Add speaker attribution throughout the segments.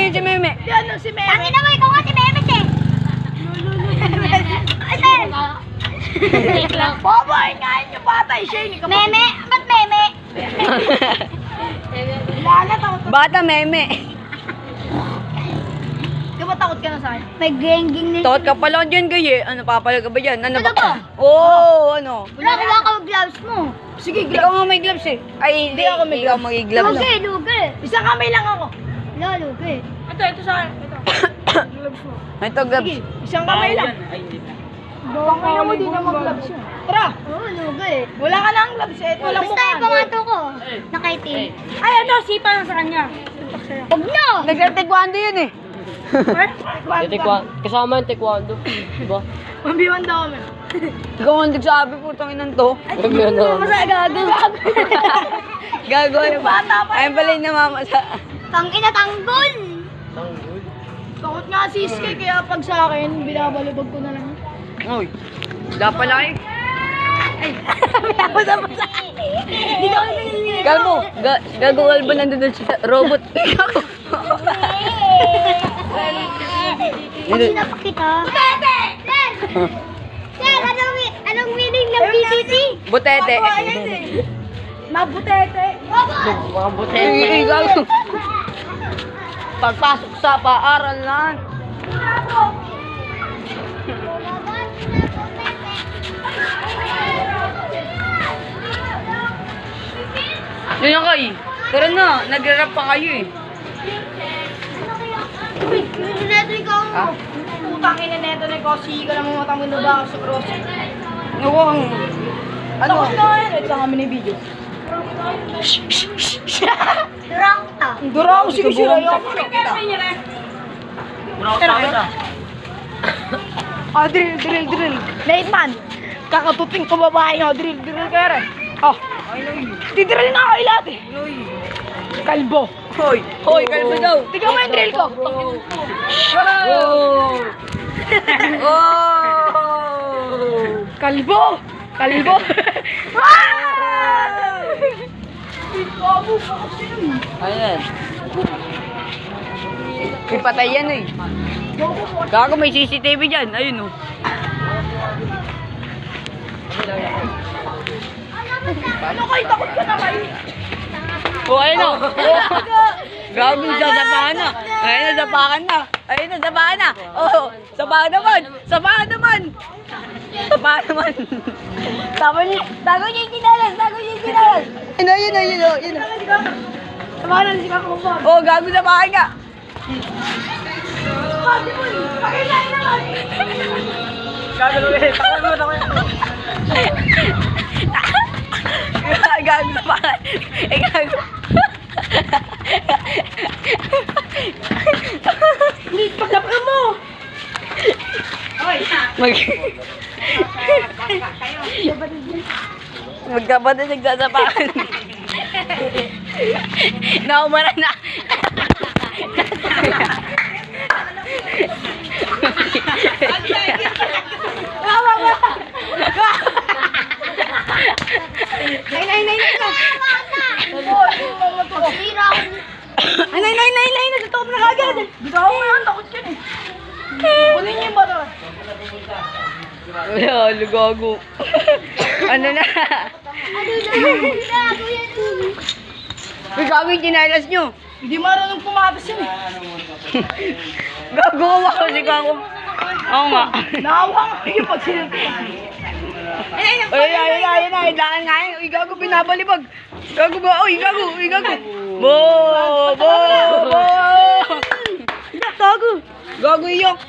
Speaker 1: yun si Meme?
Speaker 2: Ano si Meme?
Speaker 3: Tangin na mo, ikaw nga si Meme, eh. Asan?
Speaker 2: Boboy nga yun yung patay siya.
Speaker 3: Meme? Ba't Meme?
Speaker 2: Lala, takot ka.
Speaker 1: Bata Meme.
Speaker 2: Di ba takot ka na sa akin?
Speaker 3: May geng-geng na.
Speaker 1: Takot ka pala dyan kayo Ano papalag ka ba dyan? Ano ba?
Speaker 3: Ano ba?
Speaker 1: Oo, ano?
Speaker 3: Wala ka mag-gloves mo.
Speaker 2: Sige,
Speaker 1: Ikaw nga may gloves eh. Ay, hindi
Speaker 2: ako may
Speaker 1: ikaw
Speaker 2: gloves.
Speaker 1: mag-gloves.
Speaker 3: Lugi, lugi.
Speaker 2: Isang kamay lang ako.
Speaker 3: Lugi.
Speaker 2: Ito sa akin. Ito. Gloves mo.
Speaker 1: Ito gloves.
Speaker 2: Sige, isang kamay lang. Baka mo din na mag-gloves yun. Tara.
Speaker 3: Oo, lugi.
Speaker 2: Wala ka na ang gloves eh. Ito lang
Speaker 3: Basta yung pangato ko. Nakaitim.
Speaker 2: Ay, ito. Sipa lang sa kanya.
Speaker 3: Huwag na.
Speaker 1: Nagka-taekwondo yun eh.
Speaker 4: Kasama yung taekwondo. Diba?
Speaker 2: Pambiwan daw kami.
Speaker 1: Ikaw ang nagsabi po, tanginan to.
Speaker 4: Huwag yun na.
Speaker 1: Gago. Gago.
Speaker 2: Bata pa
Speaker 1: Ayun pala yung namamasa.
Speaker 3: Tangina, tanggol.
Speaker 2: Takot nga si Iske, kaya pag sa akin, binabalibag ko na lang.
Speaker 1: Uy, wala pala eh. Kalmo, gago kalbo nandun sa robot.
Speaker 3: Pag sinapak kita. Sir, anong meaning ng BBT?
Speaker 1: Butete.
Speaker 2: Mabutete.
Speaker 4: Mga butet.
Speaker 1: Ay, gago. Pagpasok sa paaralan. Yun yung kay. Tara na, nag-rap pa kayo eh. Ha?
Speaker 2: Putang ina neto na ko, siga lang mga tamo na ba ako sa cross.
Speaker 1: Nawang.
Speaker 2: Ano? Takot na yan. Ito lang kami na video.
Speaker 3: Durang ta.
Speaker 2: Dura ako sige sila yung drill. Late man. Kakatuping ko babae nyo. Drill kaya rin. Oh. Didrill na ako ilat eh. Kalbo.
Speaker 1: Hoy, hoy, kalbo daw.
Speaker 2: Tignan mo yung drill ko.
Speaker 1: Oh. Oh.
Speaker 2: Kalbo.
Speaker 1: Ayan. Ipatay yan eh. Gago may CCTV dyan. Ayun oh.
Speaker 2: Ano kayo? Takot ka na kayo.
Speaker 1: Oh, ayun oh. Gago, sasapahan na. Ayun, sasapahan na. Ayun, sasapahan na. Oh, sapahan naman. Sapahan naman. Tago niya yung kinalas. Ayun oh.
Speaker 2: Samahan na si Kakumba.
Speaker 1: Oh, gago sapahan ka.
Speaker 2: Pati mo eh. Pakinain naman. Gago ulit. Takot mo.
Speaker 1: Gago sapahan. Gago.
Speaker 2: Lit, pagdapan mo.
Speaker 1: Magkapatid nagsasapahan. Naumara na.
Speaker 2: Ay, natutop na kagad. Bigaw mo yan, takot yan eh. Kunin niyo yung bato.
Speaker 1: Wala, lugago. Ano na? Gago yung chinalas nyo.
Speaker 2: Hindi marunong pumatas yan eh.
Speaker 1: Gago ako si Gago. Oo nga.
Speaker 2: Naawa nga yung pag sinunod.
Speaker 1: Ayun na. Ilangan nga yun. Uy, Gago, pinabalibag. Gago ba? Uy, Gago. Bo. Gago. Gago iyak.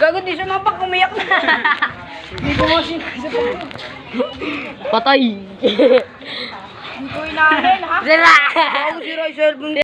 Speaker 1: Gago, di sumapak. Umiyak na.
Speaker 2: Hindi ko nga sinasabi.
Speaker 4: Patay.
Speaker 2: Hindi ko inahin ha.
Speaker 1: Gago, sira yung cellphone.